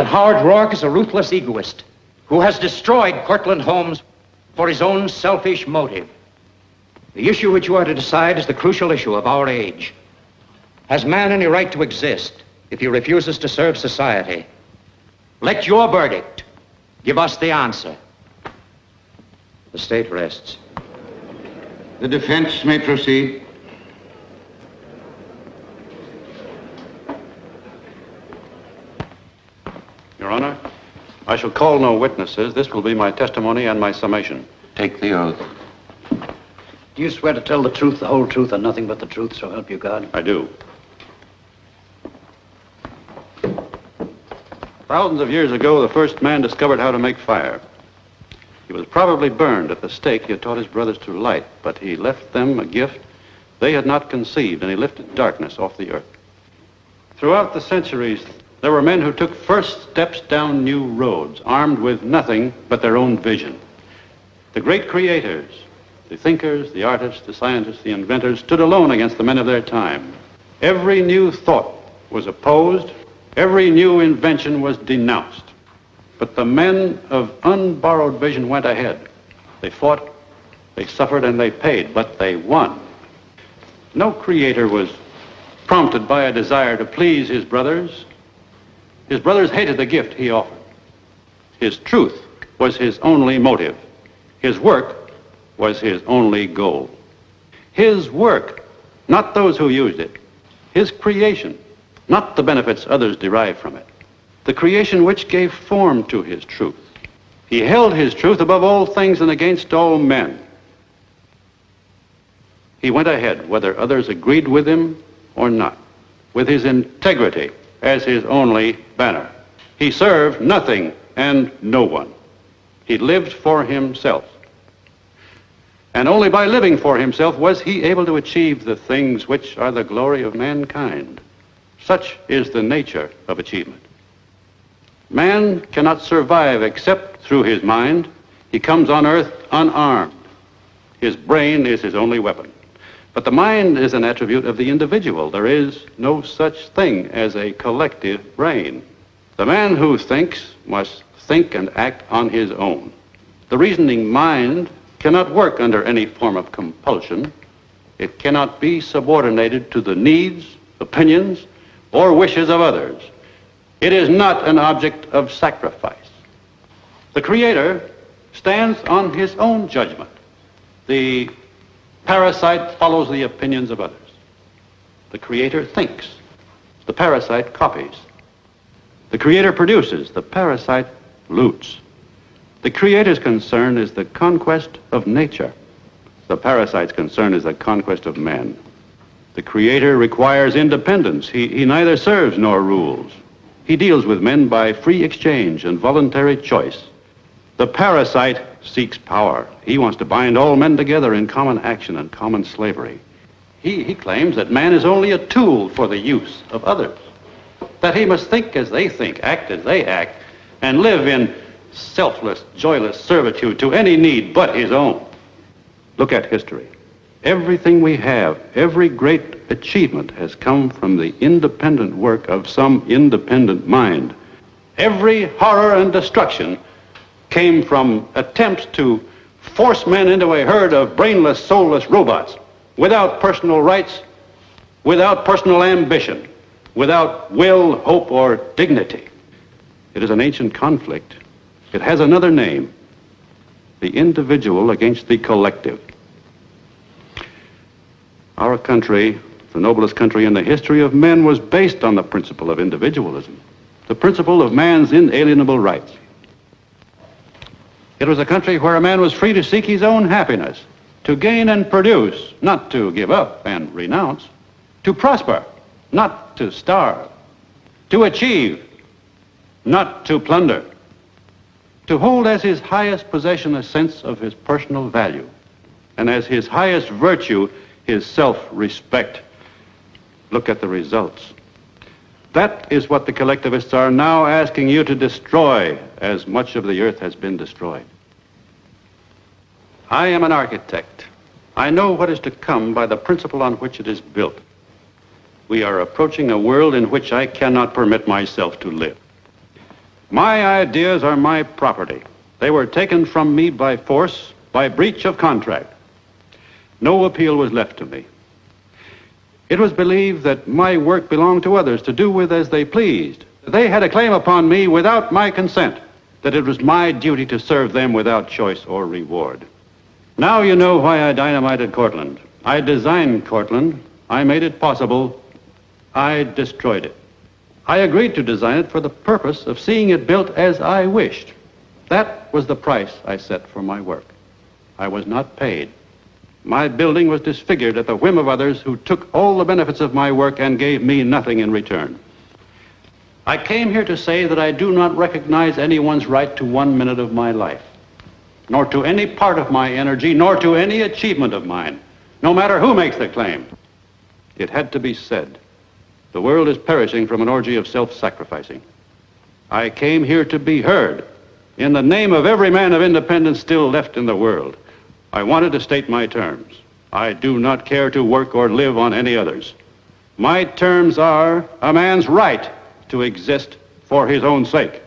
that Howard Roark is a ruthless egoist who has destroyed Cortlandt Homes for his own selfish motive. The issue which you are to decide is the crucial issue of our age. Has man any right to exist if he refuses to serve society? Let your verdict give us the answer. The state rests. The defense may proceed. Your Honor, I shall call no witnesses. This will be my testimony and my summation. Take the oath. Do you swear to tell the truth, the whole truth, and nothing but the truth, so help you God? I do. Thousands of years ago, the first man discovered how to make fire. He was probably burned at the stake he had taught his brothers to light, but he left them a gift they had not conceived, and he lifted darkness off the earth. Throughout the centuries, there were men who took first steps down new roads, armed with nothing but their own vision. The great creators, the thinkers, the artists, the scientists, the inventors, stood alone against the men of their time. Every new thought was opposed. Every new invention was denounced. But the men of unborrowed vision went ahead. They fought, they suffered, and they paid, but they won. No creator was prompted by a desire to please his brothers. His brothers hated the gift he offered. His truth was his only motive. His work was his only goal. His work, not those who used it. His creation, not the benefits others derived from it. The creation which gave form to his truth. He held his truth above all things and against all men. He went ahead, whether others agreed with him or not, with his integrity as his only banner. He served nothing and no one. He lived for himself. And only by living for himself was he able to achieve the things which are the glory of mankind. Such is the nature of achievement. Man cannot survive except through his mind. He comes on earth unarmed. His brain is his only weapon. But the mind is an attribute of the individual. There is no such thing as a collective brain. The man who thinks must think and act on his own. The reasoning mind cannot work under any form of compulsion. It cannot be subordinated to the needs, opinions, or wishes of others. It is not an object of sacrifice. The Creator stands on his own judgment. The parasite follows the opinions of others. The Creator thinks. The parasite copies. The Creator produces. The parasite loots. The Creator's concern is the conquest of nature. The parasite's concern is the conquest of man. The Creator requires independence. He neither serves nor rules. He deals with men by free exchange and voluntary choice. The parasite seeks power. He wants to bind all men together in common action and common slavery. He claims that man is only a tool for the use of others, that he must think as they think, act as they act, and live in selfless, joyless servitude to any need but his own. Look at history. Everything we have, every great achievement has come from the independent work of some independent mind. Every horror and destruction came from attempts to force men into a herd of brainless, soulless robots without personal rights, without personal ambition, without will, hope, or dignity. It is an ancient conflict. It has another name: the individual against the collective. Our country, the noblest country in the history of men, was based on the principle of individualism, the principle of man's inalienable rights. It was a country where a man was free to seek his own happiness, to gain and produce, not to give up and renounce, to prosper, not to starve, to achieve, not to plunder, to hold as his highest possession a sense of his personal value, and as his highest virtue his self-respect. Look at the results. That is what the collectivists are now asking you to destroy, as much of the earth has been destroyed. I am an architect. I know what is to come by the principle on which it is built. We are approaching a world in which I cannot permit myself to live. My ideas are my property. They were taken from me by force, by breach of contract. No appeal was left to me. It was believed that my work belonged to others to do with as they pleased. They had a claim upon me without my consent, that it was my duty to serve them without choice or reward. Now you know why I dynamited Cortland. I designed Cortland. I made it possible. I destroyed it. I agreed to design it for the purpose of seeing it built as I wished. That was the price I set for my work. I was not paid. My building was disfigured at the whim of others who took all the benefits of my work and gave me nothing in return. I came here to say that I do not recognize anyone's right to 1 minute of my life, nor to any part of my energy, nor to any achievement of mine, no matter who makes the claim. It had to be said. The world is perishing from an orgy of self-sacrificing. I came here to be heard in the name of every man of independence still left in the world. I wanted to state my terms. I do not care to work or live on any others. My terms are a man's right to exist for his own sake.